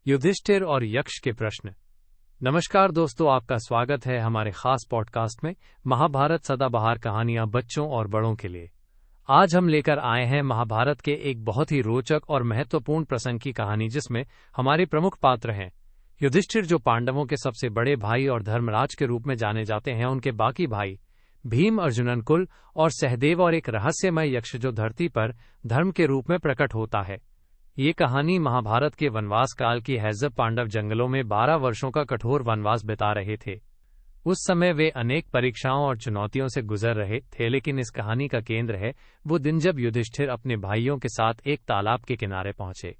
युधिष्ठिर और यक्ष के प्रश्न। नमस्कार दोस्तों, आपका स्वागत है हमारे खास पॉडकास्ट में महाभारत सदाबहार कहानियां बच्चों और बड़ों के लिए। आज हम लेकर आए हैं महाभारत के एक बहुत ही रोचक और महत्वपूर्ण प्रसंग की कहानी, जिसमें हमारे प्रमुख पात्र हैं युधिष्ठिर, जो पांडवों के सबसे बड़े भाई और धर्मराज के रूप में जाने जाते हैं, उनके बाकी भाई भीम, अर्जुनन कुल और सहदेव, और एक रहस्यमय यक्ष जो धरती पर धर्म के रूप में प्रकट होता है। ये कहानी महाभारत के वनवास काल की है, जब पांडव जंगलों में 12 वर्षों का कठोर वनवास बिता रहे थे। उस समय वे अनेक परीक्षाओं और चुनौतियों से गुजर रहे थे, लेकिन इस कहानी का केंद्र है वो दिन जब युधिष्ठिर अपने भाइयों के साथ एक तालाब के किनारे पहुंचे।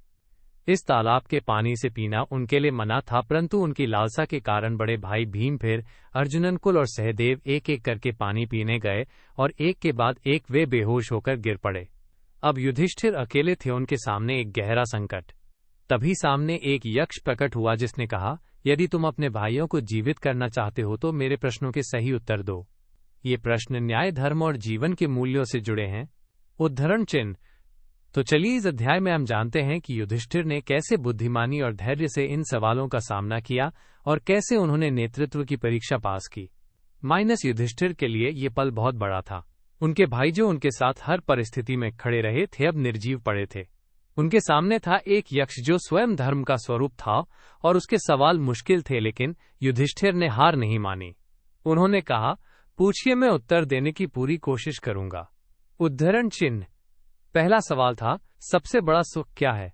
इस तालाब के पानी से पीना उनके लिए मना था, परंतु उनकी लालसा के कारण बड़े भाई भीम, फिर अर्जुनन कुल और सहदेव एक एक करके पानी पीने गए और एक के बाद एक वे बेहोश होकर गिर पड़े। अब युधिष्ठिर अकेले थे, उनके सामने एक गहरा संकट। तभी सामने एक यक्ष प्रकट हुआ, जिसने कहा, यदि तुम अपने भाइयों को जीवित करना चाहते हो तो मेरे प्रश्नों के सही उत्तर दो। ये प्रश्न न्याय, धर्म और जीवन के मूल्यों से जुड़े हैं। उद्धरण चिन्ह। तो चलिए इस अध्याय में हम जानते हैं कि युधिष्ठिर ने कैसे बुद्धिमानी और धैर्य से इन सवालों का सामना किया और कैसे उन्होंने नेतृत्व की परीक्षा पास की। युधिष्ठिर के लिए ये पल बहुत बड़ा था। उनके भाई जो उनके साथ हर परिस्थिति में खड़े रहे थे, अब निर्जीव पड़े थे। उनके सामने था एक यक्ष जो स्वयं धर्म का स्वरूप था, और उसके सवाल मुश्किल थे, लेकिन युधिष्ठिर ने हार नहीं मानी। उन्होंने कहा, पूछिए, मैं उत्तर देने की पूरी कोशिश करूंगा। उद्धरण चिन्ह। पहला सवाल था, सबसे बड़ा सुख क्या है?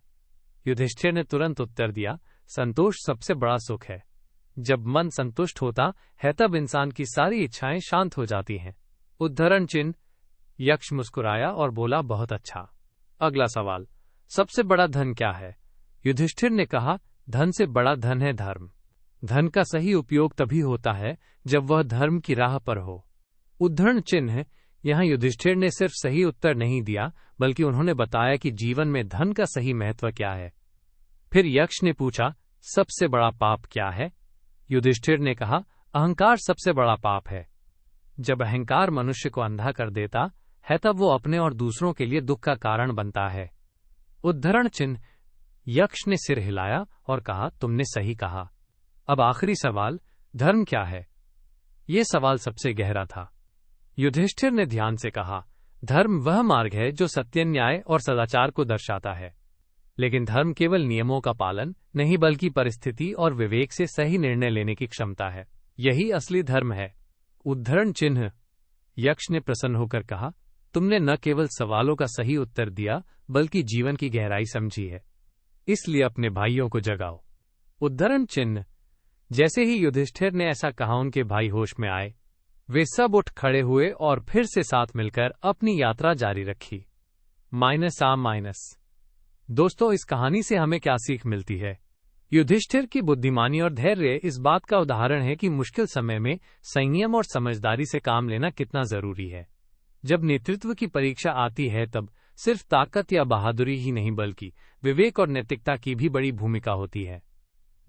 युधिष्ठिर ने तुरंत उत्तर दिया, संतोष सबसे बड़ा सुख है। जब मन संतुष्ट होता है तब इंसान की सारी इच्छाएं शांत हो जाती हैं। उद्धरण चिन्ह। यक्ष मुस्कुराया और बोला, बहुत अच्छा। अगला सवाल, सबसे बड़ा धन क्या है? युधिष्ठिर ने कहा, धन से बड़ा धन है धर्म। धन का सही उपयोग तभी होता है जब वह धर्म की राह पर हो। उद्धरण चिन्ह। यहाँ युधिष्ठिर ने सिर्फ सही उत्तर नहीं दिया, बल्कि उन्होंने बताया कि जीवन में धन का सही महत्व क्या है। फिर यक्ष ने पूछा, सबसे बड़ा पाप क्या है? युधिष्ठिर ने कहा, अहंकार सबसे बड़ा पाप है। जब अहंकार मनुष्य को अंधा कर देता है तब वो अपने और दूसरों के लिए दुख का कारण बनता है। उद्धरण चिन्ह। यक्ष ने सिर हिलाया और कहा, तुमने सही कहा। अब आखिरी सवाल, धर्म क्या है? ये सवाल सबसे गहरा था। युधिष्ठिर ने ध्यान से कहा, धर्म वह मार्ग है जो सत्य, न्याय और सदाचार को दर्शाता है। लेकिन धर्म केवल नियमों का पालन नहीं, बल्कि परिस्थिति और विवेक से सही निर्णय लेने की क्षमता है। यही असली धर्म है। उद्धरण चिन्ह। यक्ष ने प्रसन्न होकर कहा, तुमने न केवल सवालों का सही उत्तर दिया, बल्कि जीवन की गहराई समझी है। इसलिए अपने भाइयों को जगाओ। उद्धरण चिन्ह। जैसे ही युधिष्ठिर ने ऐसा कहा, उनके भाई होश में आए। वे सब उठ खड़े हुए और फिर से साथ मिलकर अपनी यात्रा जारी रखी। दोस्तों, इस कहानी से हमें क्या सीख मिलती है? युधिष्ठिर की बुद्धिमानी और धैर्य इस बात का उदाहरण है कि मुश्किल समय में संयम और समझदारी से काम लेना कितना जरूरी है। जब नेतृत्व की परीक्षा आती है तब सिर्फ ताकत या बहादुरी ही नहीं, बल्कि विवेक और नैतिकता की भी बड़ी भूमिका होती है।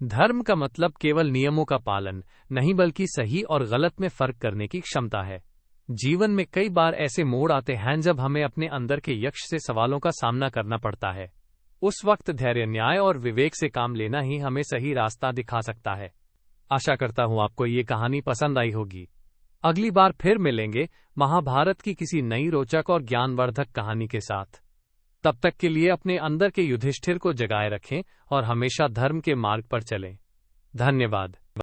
धर्म का मतलब केवल नियमों का पालन नहीं, बल्कि सही और गलत में फर्क करने की क्षमता है। जीवन में कई बार ऐसे मोड़ आते हैं जब हमें अपने अंदर के यक्ष से सवालों का सामना करना पड़ता है। उस वक्त धैर्य, न्याय और विवेक से काम लेना ही हमें सही रास्ता दिखा सकता है। आशा करता हूं आपको ये कहानी पसंद आई होगी। अगली बार फिर मिलेंगे महाभारत की किसी नई रोचक और ज्ञानवर्धक कहानी के साथ। तब तक के लिए अपने अंदर के युधिष्ठिर को जगाए रखें और हमेशा धर्म के मार्ग पर चलें। धन्यवाद।